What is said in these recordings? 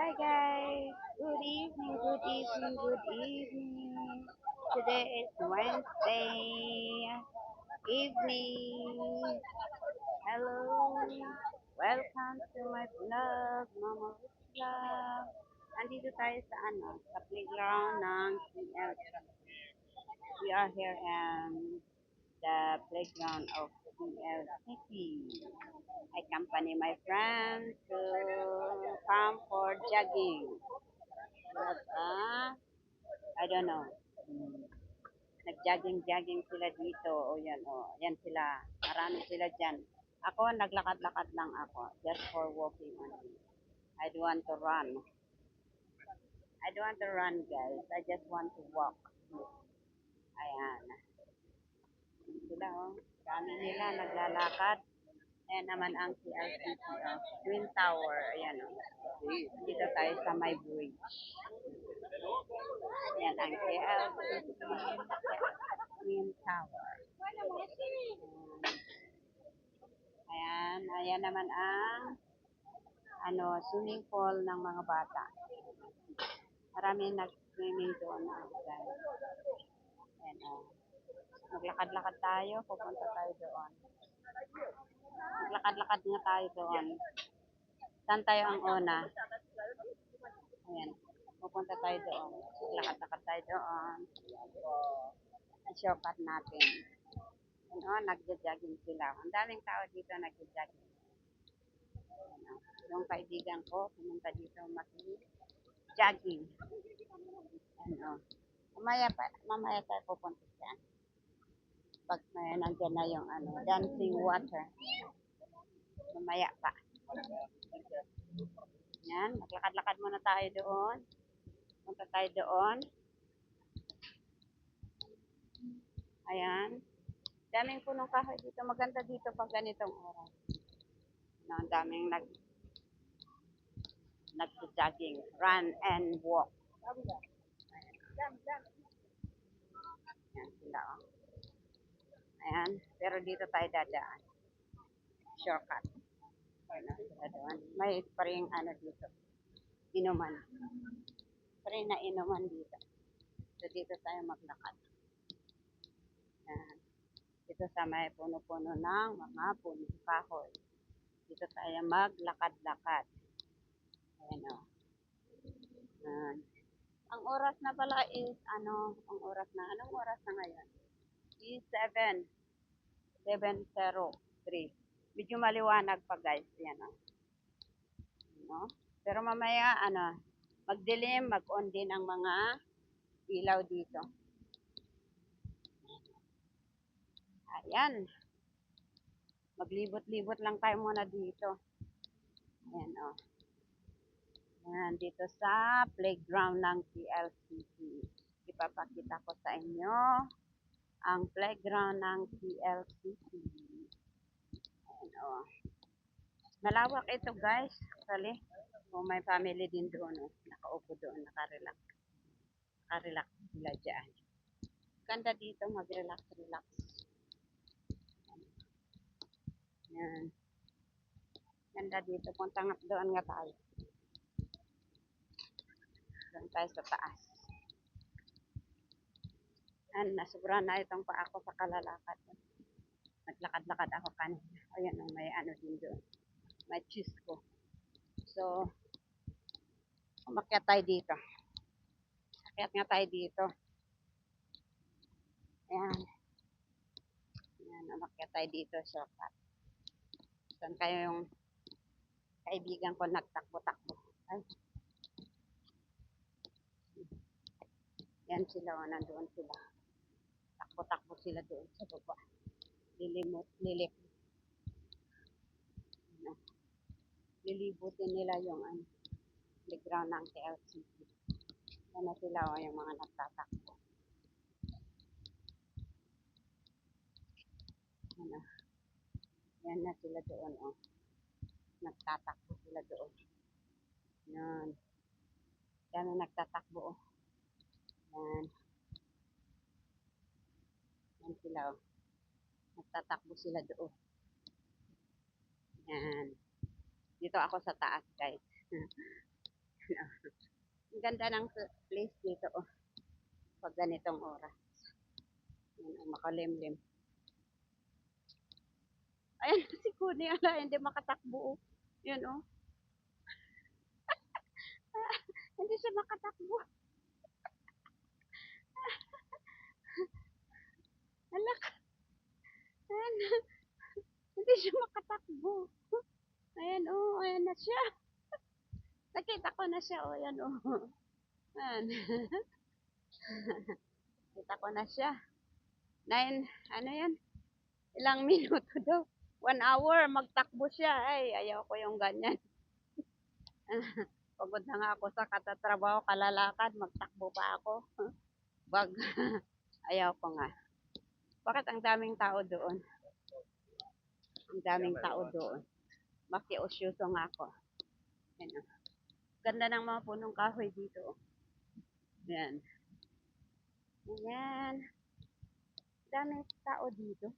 Hi guys, good evening, good evening, good evening. Today is Wednesday evening. Hello, welcome to my vlog, Mama Ruth Vlog. Andito tayo sa playground ng CLC. We are here in the playground of CLCT. I accompany my friends to come for jogging. But, I don't know. Hmm, Nag-jogging-jogging sila dito. O yan, o. Yan sila. Marami sila dyan. Ako, naglakad-lakad lang ako. Just for walking only. I don't want to run. I don't want to run, guys. I just want to walk. Ayan. Sila, oh. Kami nila naglalakad. Ayan naman ang CLCT, oh. Twin Tower. Ayan, oh. Dito tayo sa my bridge. Ayan ang CLCT Twin Tower. Ayan, ayan naman ang swimming pool ng mga bata. Marami nag-swimming doon, guys. Ayan, oh. Maglakad-lakad tayo, pupunta tayo doon. Maglakad-lakad nga tayo doon. Saan tayo ang una? Ayan, pupunta tayo doon. Maglakad-lakad tayo doon. Ang shortcut natin. Ayan, oh, nagja-jogging sila. Ang daming tao dito nagja-jogging. Ayan, oh. Yung kaibigan ko, pumunta dito jogging. Ano, mamaya tayo pupunta dyan. Pag may nandyan na yung dancing water. Mamaya pa. Yan, maglakad-lakad muna tayo doon. Punta tayo doon. Ayan. Daming punong kahoy dito. Maganda dito pag ganitong oras. Ang daming nag-jogging. Run and walk. Ayan sila, oh. Ayan. Pero dito tayo dadaan. Shortcut. Ayan, sila doon. May paring dito. Inuman. Paring na inuman dito. So, dito tayo maglakad. Ayan. Dito sa may puno-puno ng mga punong kahoy. Dito tayo maglakad-lakad. Ayan, o. Ayan. Ang oras na pala is, anong oras na ngayon? Is 7:03. Medyo maliwanag pa, guys. Yan, o. No? Pero mamaya, magdilim, mag-on din ang mga ilaw dito. Ayan. Maglibot-libot lang tayo muna dito. Ayan, o. Ayan, dito sa playground ng CLCT. Ipapakita ko sa inyo ang playground ng CLCT. Ayan, o. Malawak ito, guys. Actually, may family din doon. Oh. Nakaupo doon, nakarelax. Nakarelax sila dyan. Ganda dito, mag-relax-relax. Ayan. Ganda dito. Punta nga doon nga tayo. Doon tayo sa taas. Ayan, nasubra na itong pa ako sa kalalakad. Naglakad-lakad ako kanina. Ayan, may din doon. May cheese ko. So, umakyat tayo dito. Akyat nga tayo dito. Ayan. Ayan, umakyat tayo dito. Shortcut. Saan kayo yung kaibigan ko nagtakbo-takbo? Ay. Yan sila, o. Nandoon sila. Takbo-takbo sila doon sa baba. Lilimot. Lilibutin nila yung playground ng KLCT. Yan na sila, o. Yung mga nagtatakbo. Yan na sila doon, o. Nagtatakbo sila doon. Yan. Yan na nagtatakbo, o. Yan. Yan sila, o. Nagtatakbo sila doon. Yan. Dito ako sa taas, guys. Ang ganda ng place dito, oh, pag ganitong oras. Yan, oh, makalimlim. Ayan, si Kuni, ala, hindi makatakbo, oh. Yan, oh. Hindi siya makatakbo. Ala, ayan, hindi siya makatakbo. Ayan, oh, ayan na siya. Nakita ko na siya, oh, ayan, oh. Ayan. Kita ko na siya. Ano yan? Ilang minuto daw. 1 hour, magtakbo siya. Ay, ayaw ko yung ganyan. Pagod na nga ako sa katatrabaho, kalalakad, magtakbo pa ako. Wag. Ayaw ko nga. Bakit ang daming tao doon? Ang daming tao doon. Makiusyoso nga ako. Yan, oh. Ganda ng mga punong kahoy dito. Oh. Yan. Ayan. Daming tao dito.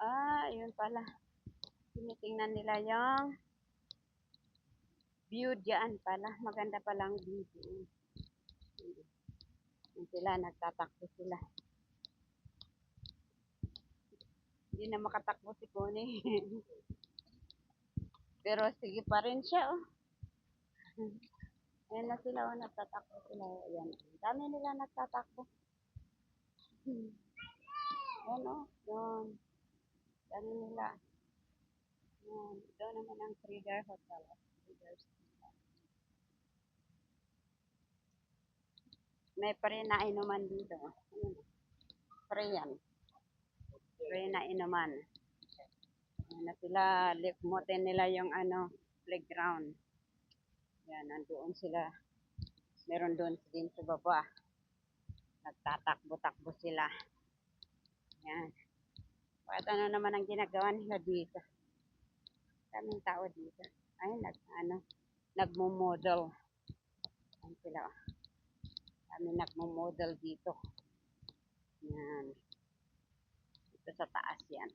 Ah, yun pala. Tinitingnan nila yung view dyan pala. Maganda palang view dyan. Yun sila, nagtatakbo sila. Hindi na makatakbo si Connie. Pero sige pa rin siya, oh. Ayan na sila, oh, nagtatakbo sila. Ayan. Dami nila nagtatakbo. Ayan, oh. Yun. Dami nila. Ayan. Doon naman ang Trader Hotel. Traders. May pre na inuman dito. Ayan. Pre yan. Pre na inuman. Ayan na sila. Likmotin nila yung ano, playground. Yan, nandoon sila. Meron doon din sa baba. Nagtatakbo-takbo sila. Yan. Bakit ano naman ang ginagawa nila dito? Daming tao dito. Ay, nagmo-model. Yan sila. Kami nagmo-model dito. Yan. Dito sa taas yan.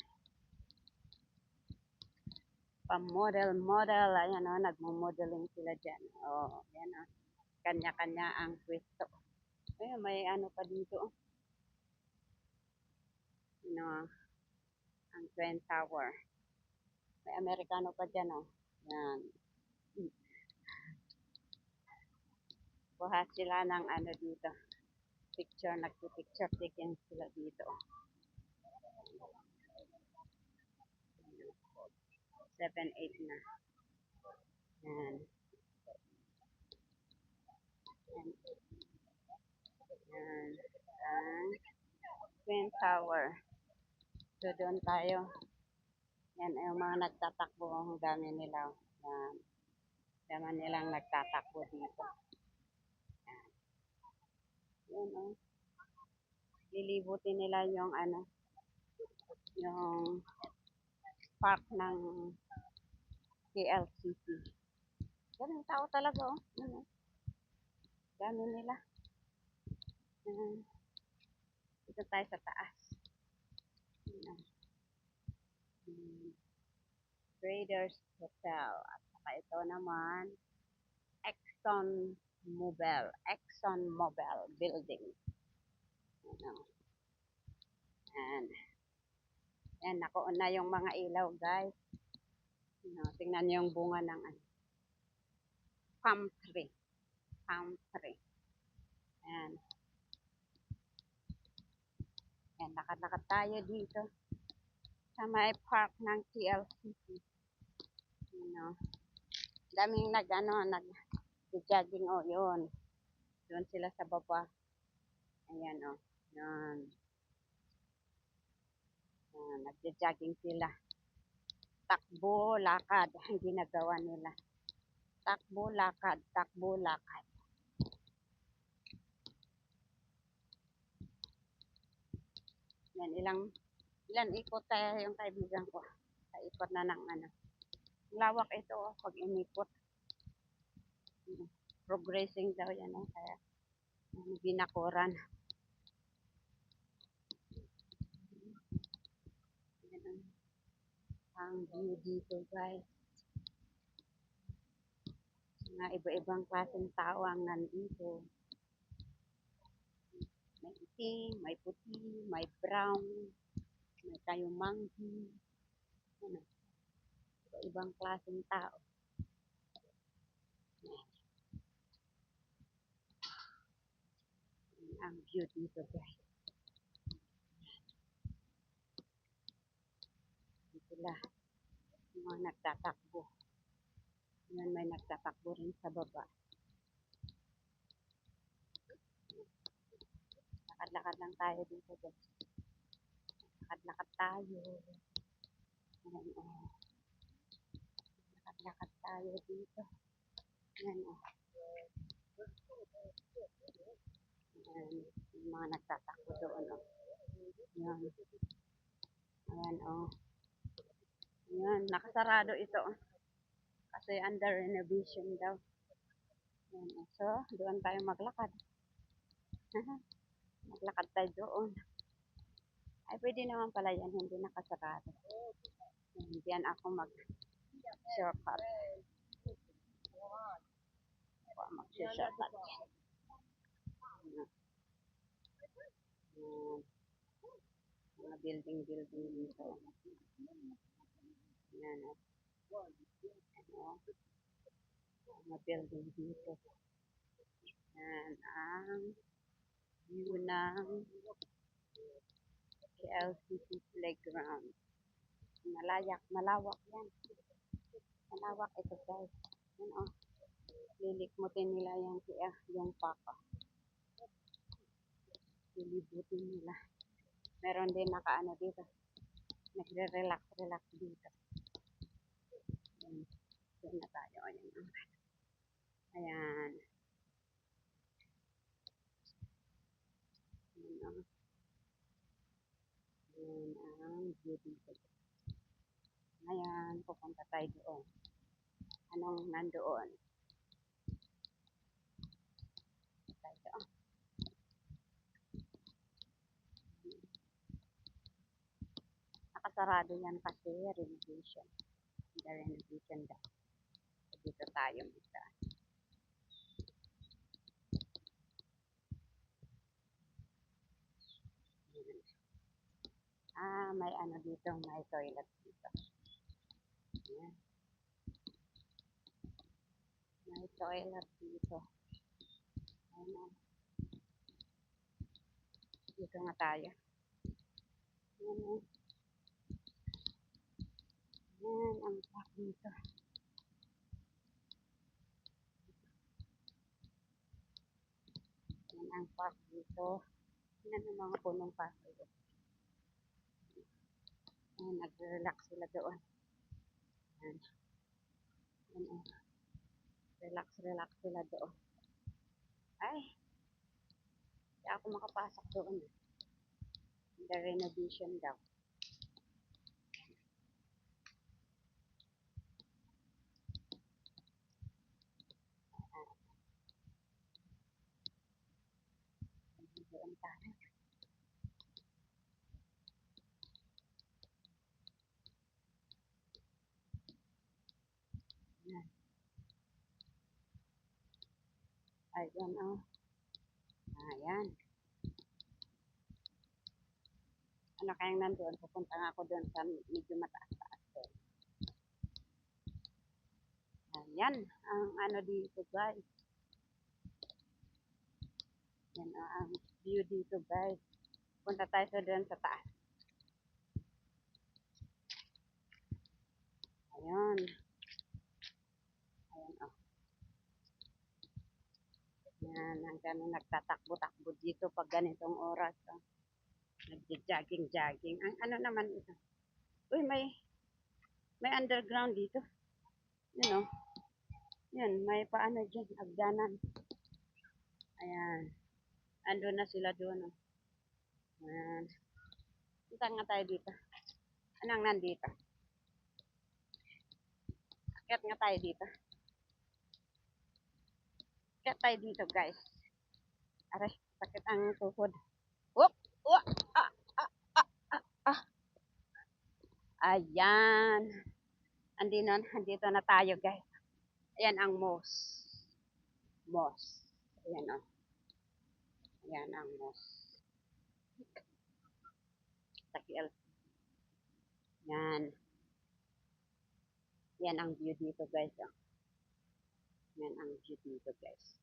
Pam-model. Ayan o, nagmo-modeling sila dyan. O, yan o. Kanya-kanya ang pwesto. Ayun, may ano pa dito. Ano, ang Twin Tower. May Amerikano pa dyan o. Yan. Kuha sila ng ano dito. Picture, nagpipicture taking sila dito. 7, 8 na. Yan. Yan. Yan. Ang Twin Tower. So, doon tayo. Yan, yung mga nagtatakbo. Ang dami nila. Yan. Dami nilang nagtatakbo dito. Yan. Yan, oh. Lilibutin nila yung ano, yung park ng KLCC. Daming tao talaga, oh. Yan, oh. Dami nila. Yan. Dito tayo sa taas. Yan. Traders Hotel. At saka ito naman, Exxon Mobil Building. Ano. And, yan, nakuon na yung mga ilaw, guys. Ano, tingnan yung bunga ng ano, palm tree. Palm tree. Yan. Yan, lakad-lakad tayo dito sa may park ng TLCC. Ano, daming nag-jogging, oh, yun. Doon sila sa baba. Ayan, oh. Yan. Nag-jogging sila. Takbo, lakad. Ang ginagawa nila. Takbo, lakad. Takbo, lakad. Yan, ilan ikot tayo yung kaibigan ko. Sa ikot na ng ano. Lawak ito, oh, pag inikot. Progressing daw yan, oh. Kaya, binakuran. Yan, ang view dito, guys. Mga iba-ibang klaseng tao ang nandito. May itim, may puti, may brown, may kayumanggi. Ano, iba-ibang klaseng tao. Ang view dito guys. Dito lahat. Yung mga nagtatakbo. Yan, may nagtatakbo rin sa baba. Lakad-lakad lang tayo dito guys. Lakad-lakad tayo. Ayan, oh. Lakad-lakad tayo dito. Ayan, oh. Ayan, yung mga nagtatakbo doon, oh. Ayan. Ayan, oh. Ayan, nakasarado ito, oh. Kasi under renovation daw. Ayan, oh. So, doon tayo maglakad. Maglakad tayo doon. Ay, pwede naman pala yan, hindi nakasarado. Ayan, diyan ako mag-shortcut. Ako mag-shortcut. Ayan. Mga building dito. Ayan, oh. Ano, mga building dito. Ayan, ang view ng KLCC playground. Malawak yan. Malawak ito guys. Ayan, oh. Lilikmutin nila yung paka. Lilibutin nila. Meron din nakaano dito. Nagre-relax dito. Ayan. Doon na tayo. Ayan, oh. Ayan. Ayan, oh. Ayan ang view dito. Ngayon, pupunta tayo doon. Anong nandoon? Tayo. Nakasarado yan kasi renovation. The renovation daw. Dito tayo isa. May ano dito, may toilet dito. Ayan. May toilet dito. Ayan. Dito nga tayo. Ayan. Ayan ang park dito. Ayan ang park dito. Ayan ang mga punong park dito. Ayan, nag-relax sila doon. Ayan. Ayan. Relax sila doon. Ay, hindi ako makapasok doon. The renovation daw. Doon tayo. Ayan. Ayan, oh. Ayan. Ano kayang nandoon? Pupunta nga ako doon sa medyo mataas-taas doon. Ayan. Ang ano dito guys. Yan ang view dito guys. Punta tayo sa doon sa taas. Ayan. Ayan, oh. Yan, ang kami nagtatakbo-takbo dito pag ganitong oras. Oh. Nagja-jogging. Ang ano naman ito? Uy, may underground dito. Yan, oh. Yan, may paano dyan, agdanan. Ayan. Ando na sila doon, oh. Ayan. Punta nga tayo dito. Anong nandito? Akyat nga tayo dito. Akyat tayo dito, guys. Aray, sakit ang tuhod. Whoop! Whoop! Ah! Ah! Ah! Ah! Ah! Ayan. Andito na tayo, guys. Ayan ang moss. moss. Ayan o. Ayan ang moss. Takil. Yan. Yan ang view dito guys. Oh. Yan ang view dito guys.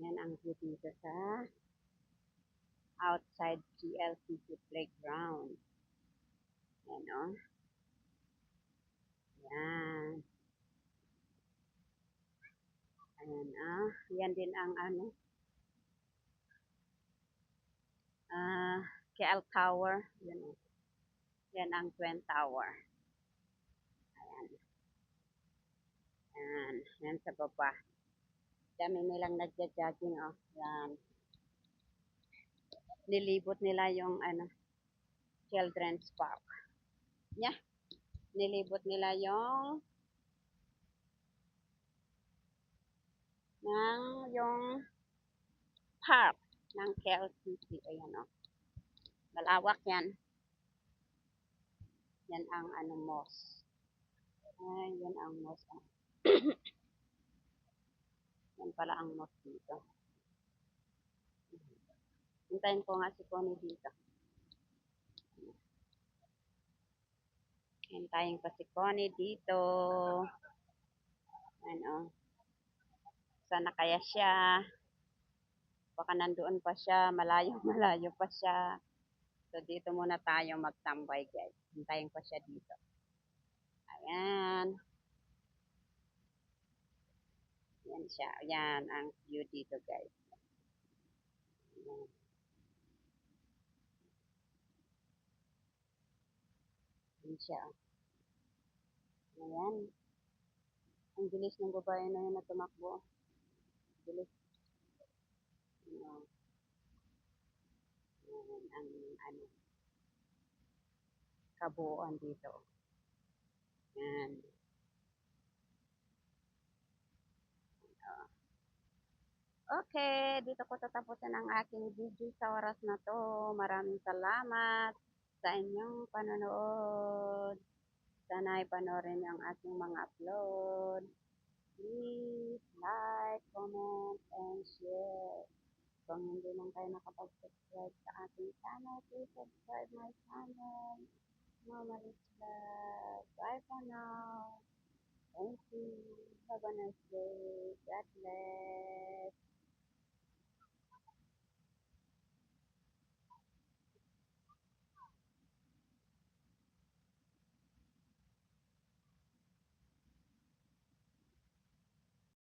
Yan ang view dito sa outside GLCC playground. Yan o. Yan. Ayan ah. Yan din ang ano. KL Tower. Yan o. Yan ang Twin Tower. Ayan. Yan. Yan sa baba. Dami nilang nagja-jogging oh. Yan. Nilibot nila yung ano, children's park. Yeah. Nilibot nila yung park ng KLCC. Ayan oh. Malawak yan. Yan ang ano moss. Ay, yan ang moss. Yan pala ang moss dito. Hintayin ko nga si Connie dito. Hintayin ko si Connie dito. Ano, sana kaya siya. Baka nandoon pa siya, malayo pa siya. So, dito muna tayo magtambay, guys. Hintayin ko siya dito. Ayan. Yan siya. Ayan ang view dito, guys. Ayan. Yan siya. Ayan. Ang bilis ng babae na yun na tumakbo. Bilis. Ayan. Ayan ang ano, kabuuan dito. Ayan. Okay, dito ko tatapusin ang aking video sa oras na to. Maraming salamat sa inyong panonood. Sana ay panoorin niyo ang aking mga upload. Please like, comment, and share. Kung hindi lang kayo nakapag-subscribe sa aking channel, please subscribe my channel. Mama Richla. Bye for now. Thank you. Have a nice day. God bless.